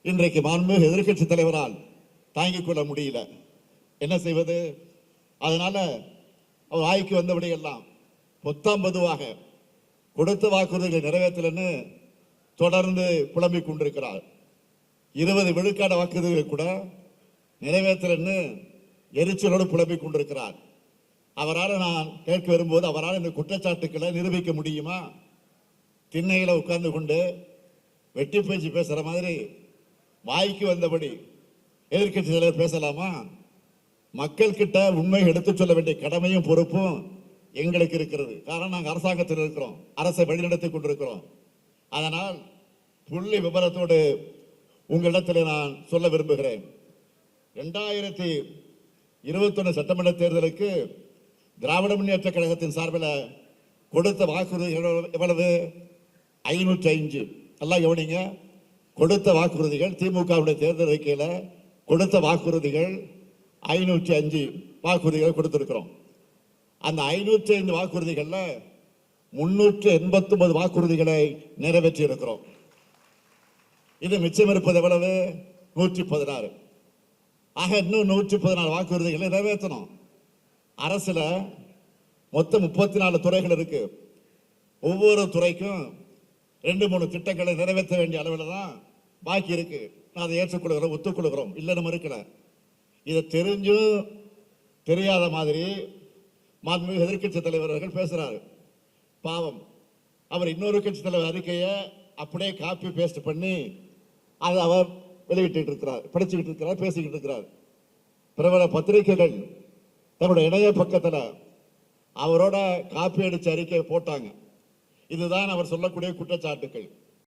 இன்றைக்கு மாண்புமிகு எதிர்க்கட்சி தலைவரால் தாங்கிக் கொள்ள முடியல. என்ன செய்வது? அதனால அவர் வாய்க்கு வந்தபடி எல்லாம் பொத்தாம் பொதுவாக கொடுத்த வாக்குறுதிகளை நிறைவேற்றலன்னு தொடர்ந்து புலம்பிக் கொண்டிருக்கிறார். 20 விழுக்காடு வாக்குறுதிகள் கூட நிறைவேற்றலன்னு எரிச்சலோடு புலம்பிக் கொண்டிருக்கிறார். அவரால் நான் கேட்க வரும்போது அவரால் இந்த குற்றச்சாட்டுக்களை நிரூபிக்க முடியுமா? திண்ணையில உட்கார்ந்து கொண்டு வெட்டி பேச்சு பேசுற மாதிரி வாய்க்கு வந்தபடி எதிர்க்கட்சி தலைவர் பேசலாமா? மக்கள் கிட்ட உண்மை எடுத்துச் சொல்ல வேண்டிய கடமையும் பொறுப்பும் எங்களுக்கு இருக்கிறது. காரணம் நாங்கள் அரசாங்கத்தில் இருக்கிறோம், அரசை வழிநடத்தி கொண்டிருக்கிறோம். அதனால் புள்ளி விபரத்தோடு உங்களிடத்தில் நான் சொல்ல விரும்புகிறேன். 2021 சட்டமன்ற தேர்தலுக்கு திராவிட முன்னேற்ற கழகத்தின் சார்பில் கொடுத்த வாக்குறுதி எவ்வளவு? 505. எல்லாம் கவனிங்க. கொடுத்த வாக்குறுதிகள் திமுகவுடைய தேர்தல் அறிக்கையில் கொடுத்த வாக்குறுதிகள் 505 வாக்குறுதிகள் கொடுத்திருக்கிறோம். அந்த 505 வாக்குறுதிகள்ல 389 வாக்குறுதிகளை நிறைவேற்றி இருக்கிறோம். இது மிச்சம் இருப்பது எவ்வளவு? 116. ஆக இன்னும் 114 வாக்குறுதிகளை நிறைவேற்றணும். அரசுல மொத்தம் 34 துறைகள் இருக்கு. ஒவ்வொரு துறைக்கும் 2-3 திட்டங்களை நிறைவேற்ற வேண்டிய அளவில் தான் பாக்கி இருக்கு. நான் அதை ஏற்றுக்கொள்கிறோம், ஒத்துக்கொள்கிறோம், இல்லைன்னு மறுக்கல. இதை தெரிஞ்சும் தெரியாத மாதிரி மாண்புமிகு எதிர்க்கட்சி தலைவர்கள் பேசுறாரு. பாவம், அவர் இன்னொரு கட்சி தலைவர் அறிக்கையை அப்படியே காப்பி பேஸ்ட் பண்ணி அதை அவர் வெளியிட்டு இருக்கிறார், படிச்சுக்கிட்டு இருக்கிறார், பேசிக்கிட்டு இருக்கிறார். பிரபல பத்திரிகைகள் தன்னுடைய இணைய பக்கத்தில் அவரோட காப்பி அடிச்ச அறிக்கை போட்டாங்க. இதுதான் அவர் சொல்லக்கூடிய குற்றச்சாட்டுக்கள்.